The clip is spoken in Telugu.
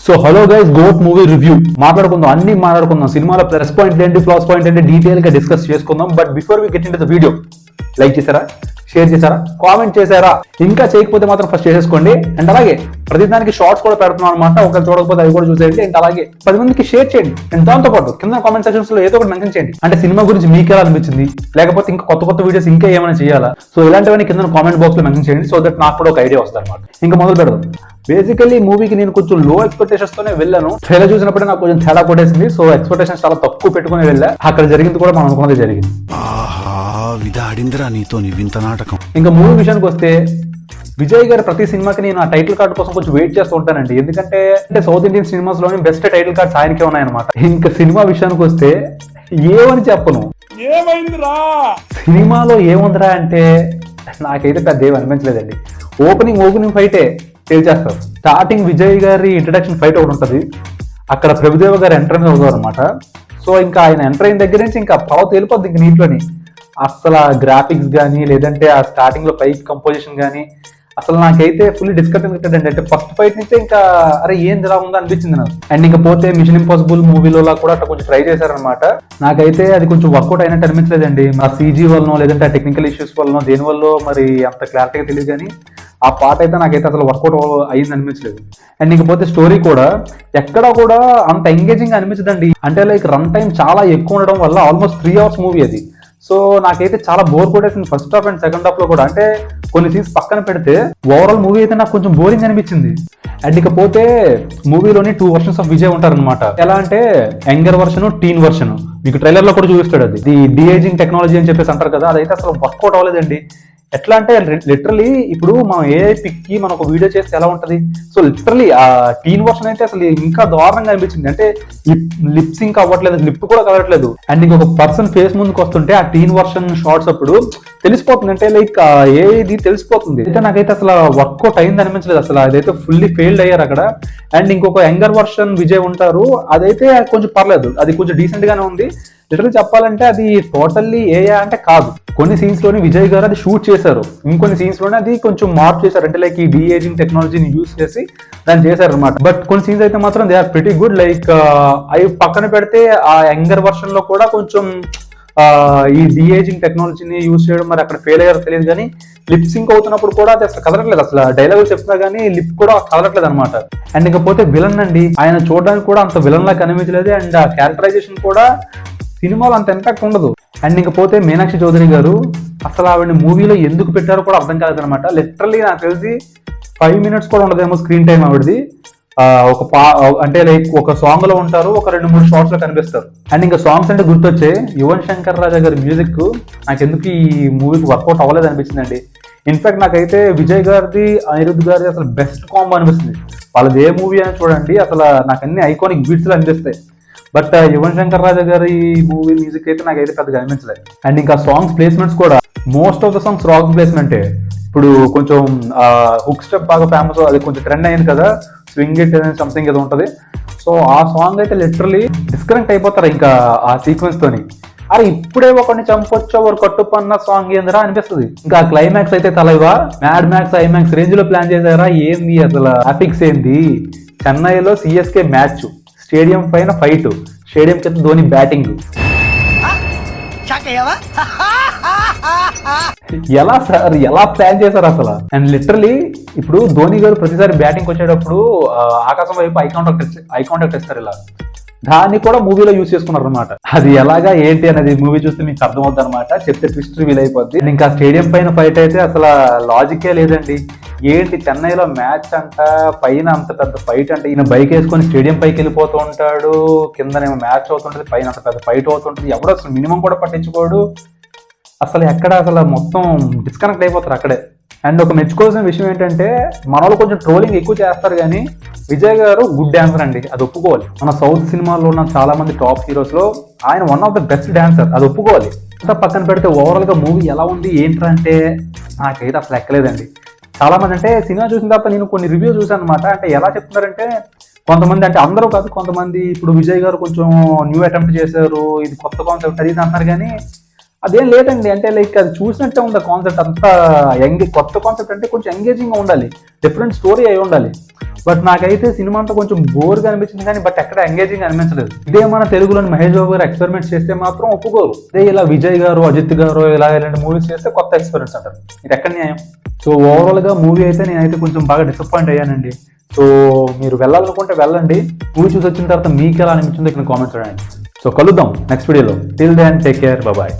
So hello guys, GOAT movie review మాట్లాడుకుందాం. సినిమాలో ప్లస్ పాయింట్ ఏంటి, ప్లస్ పాయింట్ ఏంటి డీటెయిల్ గా డిస్కస్ చేసుకుందాం. But before we get into the video, like చేశారా, షేర్ చేశారా, కామెంట్ చేశారా? ఇంకా చేయకపోతే మాత్రం ఫస్ట్ చేసేసుకోండి. అండ్ అలాగే ప్రతిదానికి షార్ట్స్ కూడా పెడుతున్నాం అనమాట. ఒకరు చూడకపోతే అవి కూడా చూసేయండి. అండ్ అలాగే 10 మందికి షేర్ చేయండి. అండ్ దాంతో పాటు కింద కామెంట్ సెక్షన్స్ లో ఏదో ఒకటి మెన్షన్ చేయండి. అంటే సినిమా గురించి మీకు ఎలా అనిపించింది, లేకపోతే ఇంకా కొత్త వీడియోస్ ఇంకా ఏమైనా చేయాలా, సో ఇలాంటివన్నీ కింద కామెంట్ బాక్స్ లో మెన్షన్ చేయండి. సో దట్ నాకు కూడా ఒక ఐడియా వస్తుంది అనమాట. ఇంకా మొదలు పెడదాం. బేసికల్లీ మూవీకి నేను కొంచెం లో ఎక్స్పెక్టేషన్స్ తోనే వెళ్ళాను. ట్రైలర్ చూసినప్పుడే నాకు కొంచెం తేడా కొట్టేసింది. సో ఎక్స్పెక్టేషన్స్ చాలా తక్కువ పెట్టుకుని వెళ్ళా. అక్కడ జరిగింది కూడా మనం అనుకున్నది జరిగింది. ఇంకా మూవీ విషయానికి వస్తే, విజయ్ గారి ప్రతి సినిమాకి నేను ఆ టైటిల్ కార్డ్ కోసం కొంచెం వెయిట్ చేస్తూ ఉంటానండి. ఎందుకంటే సౌత్ ఇండియన్ సినిమాస్ లోని బెస్ట్ టైటిల్ కార్డ్స్ ఆయనకే ఉన్నాయన్నమాట. ఇంకా సినిమా విషయానికి వస్తే ఏమని చెప్పను, సినిమాలో ఏముందిరా అంటే నాకైతే పెద్ద ఏం అనిపించలేదండి. ఓపెనింగ్ ఫైటే తెలిచేస్తారు. స్టార్టింగ్ విజయ్ గారి ఇంట్రడక్షన్ ఫైట్ ఒకటి ఉంటుంది. అక్కడ ప్రభుదేవ గారు ఎంటర్ అవుతారు అనమాట. సో ఇంకా ఆయన ఎంటర్ అయిన దగ్గర నుంచి ఇంకా తర్వాత వెళ్ళిపోద్ది ఇంక నీటిలోని. అసలు ఆ గ్రాఫిక్స్ కానీ, లేదంటే ఆ స్టార్టింగ్ లో ఫైట్ కంపోజిషన్ కానీ, అసలు నాకైతే ఫుల్లీ డిస్కనెక్టెడ్ అండి. అంటే ఫస్ట్ ఫైట్ నుంచే ఇంకా అరే ఏం ఇలా ఉందో అనిపించింది నాకు. అండ్ ఇంకా పోతే మిషన్ ఇంపాసిబుల్ మూవీలో కూడా అట్లా కొంచెం ట్రై చేశారనమాట. నాకైతే అది కొంచెం వర్కౌట్ అయినట్టు అనిపించలేదండి. ఆ సీజీ వల్లనో, లేదంటే ఆ టెక్నికల్ ఇష్యూస్ వల్లనో, దేని వల్ల మరి అంత క్లారిటీగా తెలియదు. కానీ ఆ పాట అయితే నాకైతే అసలు వర్కౌట్ అయ్యింది అనిపించలేదు. అండ్ ఇంకపోతే స్టోరీ కూడా ఎక్కడ కూడా అంత ఎంగేజింగ్ అనిపించదండి. అంటే లైక్ రన్ టైం చాలా ఎక్కువ ఉండడం వల్ల ఆల్మోస్ట్ 3 hours మూవీ అది. సో నాకైతే చాలా బోర్ కొట్టేసింది first half and second half లో కూడా. అంటే కొన్ని సీన్స్ పక్కన పెడితే ఓవరాల్ మూవీ అయితే నాకు కొంచెం బోరింగ్ అనిపించింది. అండ్ ఇకపోతే మూవీలోని 2 versions ఆఫ్ విజయ్ ఉంటారనమాట. ఎలా అంటే యంగర్ వర్షన్, టీన్ వర్షన్. మీకు ట్రైలర్ లో కూడా చూపిస్తాడు. అది డిఏజింగ్ టెక్నాలజీ అని చెప్పేసి అంటారు కదా, అదైతే అసలు వర్కౌట్ అవ్వలేదండి. ఎట్లా అంటే లిటరలీ ఇప్పుడు మనం ఏ పిక్కి మనం ఒక వీడియో చేస్తే ఎలా ఉంటది, సో లిటరలీ ఆ టీన్ వర్షన్ అయితే అసలు ఇంకా దారుణంగా అనిపించింది. అంటే లిప్ సింక్ అవ్వట్లేదు, లిప్ కూడా కలవట్లేదు. అండ్ ఇంకొక పర్సన్ ఫేస్ ముందుకు వస్తుంటే ఆ టీన్ వర్షన్ షార్ట్స్ అప్పుడు తెలిసిపోతుంది. అంటే లైక్ ఏది తెలిసిపోతుంది. అయితే నాకైతే అసలు వర్కౌట్ అయింది అనిపించలేదు. అసలు అదైతే ఫుల్లీ ఫెయిల్డ్ అయ్యారు అక్కడ. అండ్ ఇంకొక యంగర్ వర్షన్ విజయ్ ఉంటారు, అదైతే కొంచెం పర్లేదు, అది కొంచెం డీసెంట్ గానే ఉంది. లిటరల్ చెప్పాలంటే అది టోటల్లీ అంటే కాదు. కొన్ని సీన్స్ లోని విజయ్ గారు అది షూట్ చేశారు, ఇంకొన్ని సీన్స్ లోనే అది కొంచెం మార్ప్ చేశారు. అంటే లైక్ ఈ డిఏజింగ్ టెక్నాలజీని యూజ్ చేసి దాన్ని చేశారు అనమాట. బట్ కొన్ని సీన్స్ అయితే మాత్రం they are pretty good. Like అవి పక్కన పెడితే ఆ యంగర్ వర్షన్ లో కూడా కొంచెం ఈ డిఏజింగ్ టెక్నాలజీని యూజ్ చేయడం మరి అక్కడ ఫెయిల్ అయ్యారో తెలియదు. కానీ లిప్ సింక్ అవుతున్నప్పుడు కూడా అది అసలు కదలట్లేదు. అసలు డైలాగ్ చెప్తున్నా కానీ లిప్ కూడా కదలట్లేదు అనమాట. అండ్ ఇకపోతే విలన్ అండి, ఆయన చూడడానికి కూడా అంత విలన్ లా కనిపించలేదు. అండ్ ఆ క్యారెక్టరైజేషన్ కూడా సినిమాలో అంత ఇంపాక్ట్ ఉండదు. అండ్ ఇంకపోతే మీనాక్షి చౌదరి గారు, అసలు ఆవిడ మూవీలో ఎందుకు పెట్టారో కూడా అర్థం కాలేదనమాట. లిటరల్లీ నాకు తెలిసి 5 minutes కూడా ఉండదేమో స్క్రీన్ టైం ఆవిడది. అంటే లైక్ ఒక సాంగ్ లో ఉంటారు, ఒక 2-3 షార్ట్స్ లో కనిపిస్తారు. అండ్ ఇంకా సాంగ్స్ అంటే గుర్తొచ్చే యువన్ శంకర్ రాజా గారి మ్యూజిక్ నాకు ఎందుకు ఈ మూవీకి వర్కౌట్ అవ్వలేదు అనిపించిందండి. ఇన్ఫాక్ట్ నాకైతే విజయ్ గారిది, అనిరుద్ధ్ గారిది అసలు బెస్ట్ కాంబో అనిపిస్తుంది. వాళ్ళది ఏ మూవీ అని చూడండి, అసలు నాకు అన్ని ఐకానిక్ బీట్స్ లో అనిపిస్తాయి. బట్ యువన్ శంకర్ రాజా గారి మూవీ మ్యూజిక్ అయితే నాకైతే పెద్దగా అనిపించలేదు. అండ్ ఇంకా సాంగ్స్ ప్లేస్మెంట్స్ కూడా most of the songs rock ప్లేస్మెంటే. ఇప్పుడు కొంచెం హుక్ స్టెప్ బాగా ఫేమస్, అది కొంచెం ట్రెండ్ అయింది కదా, స్వింగ్ ఇట్ సంథింగ్ ఏదో ఉంటది. సో ఆ సాంగ్ అయితే లిటరలీ డిస్కనెక్ట్ అయిపోతారు ఇంకా ఆ సీక్వెన్స్ తోని. అరే ఇప్పుడే ఒకరిని చంపొచ్చో ఒక కట్టుపన్న సాంగ్ ఏందిరా అనిపిస్తుంది. ఇంకా క్లైమాక్స్ అయితే తలైవా మ్యాడ్ మ్యాక్స్ ఐమాక్స్ రేంజ్ లో ప్లాన్ చేశారా ఏంది, అసలు గ్రాఫిక్స్ ఏంది. చెన్నైలో సిఎస్కే మ్యాచ్, స్టేడియం పైన ఫైట్, స్టేడియం కింద ధోని బ్యాటింగ్. ఎలా సార్, ఎలా ప్లాన్ చేశారు అసలు? అండ్ లిటరలీ ఇప్పుడు ధోని గారు ప్రతిసారి బ్యాటింగ్ వచ్చేటప్పుడు ఆకాశం వైపు ఐ కాంటాక్ట్ ఇస్తారు ఇలా. దాన్ని కూడా మూవీలో యూజ్ చేసుకున్నారు అనమాట. అది ఎలాగా ఏంటి అనేది మూవీ చూస్తే మీకు అర్థమవుతుంది అనమాట. చెప్తే ట్విస్ట్ రివీల్ అయిపోద్ది. ఇంకా స్టేడియం పైన ఫైట్ అయితే అసలు లాజికే లేదండి. ఏంటి చెన్నైలో మ్యాచ్ అంట, పైన అంత పెద్ద ఫైట్ అంటే, ఈయన బైక్ వేసుకొని స్టేడియం పైకి వెళ్ళిపోతూ ఉంటాడు, కిందనేమో మ్యాచ్ అవుతుంటది, పైన అంత పెద్ద ఫైట్ అవుతుంటది. ఎవడో అసలు మినిమం కూడా పట్టించుకోడు. అసలు ఎక్కడ అసలు మొత్తం డిస్కనెక్ట్ అయిపోతారు అక్కడే. అండ్ ఒక మెచ్చుకోవాల్సిన విషయం ఏంటంటే, మన వాళ్ళు కొంచెం ట్రోలింగ్ ఎక్కువ చేస్తారు కానీ విజయ్ గారు గుడ్ డాన్సర్ అండి, అది ఒప్పుకోవాలి. మన సౌత్ సినిమాలో ఉన్న చాలా మంది టాప్ హీరోస్ లో ఆయన one of the best dancer, అది ఒప్పుకోవాలి. అంతా పక్కన పెడితే ఓవరాల్ గా మూవీ ఎలా ఉంది ఏంటంటే నాకైతే అసలు ఎక్కలేదండి. చాలా మంది అంటే సినిమా చూసిన తర్వాత నేను కొన్ని రివ్యూ చూసాను అనమాట. అంటే ఎలా చెప్తున్నారంటే కొంతమంది, అంటే అందరూ కాదు, కొంతమంది ఇప్పుడు విజయ్ గారు కొంచెం న్యూ అటెంప్ట్ చేశారు, ఇది కొత్త కాన్సెప్ట్ అది ఇది అంటున్నారు. కానీ అదేం లేదండి, అంటే లైక్ అది చూసినట్టే ఉంది కాన్సెప్ట్ అంతా. కొత్త కాన్సెప్ట్ అంటే కొంచెం ఎంగేజింగ్ గా ఉండాలి, డిఫరెంట్ స్టోరీ అయి ఉండాలి. బట్ నాకైతే సినిమా అంతా కొంచెం బోర్గా అనిపించింది కానీ బట్ ఎక్కడ ఎంగేజింగ్ అనిపించలేదు. ఇదే మన తెలుగులోని మహేష్ బాబు గారు ఎక్స్పెరిమెంట్స్ చేస్తే మాత్రం ఒప్పుకోరు. అదే ఇలా విజయ్ గారు, అజిత్ గారు ఇలా ఇలాంటి మూవీస్ చేస్తే కొత్త ఎక్స్పీరియన్స్ అంటారు. ఇది ఎక్కడ న్యాయం? సో ఓవరాల్ గా మూవీ అయితే నేనైతే కొంచెం బాగా డిసప్పాయింట్ అయ్యానండి. సో మీరు వెళ్ళాలనుకుంటే వెళ్ళండి. మూవీ చూసి వచ్చిన తర్వాత మీకు ఎలా అనిపించిందో ఇక్కడ కామెంట్స్ రాయండి. సో కలుద్దాం నెక్స్ట్ వీడియోలో. Till then take care, bye.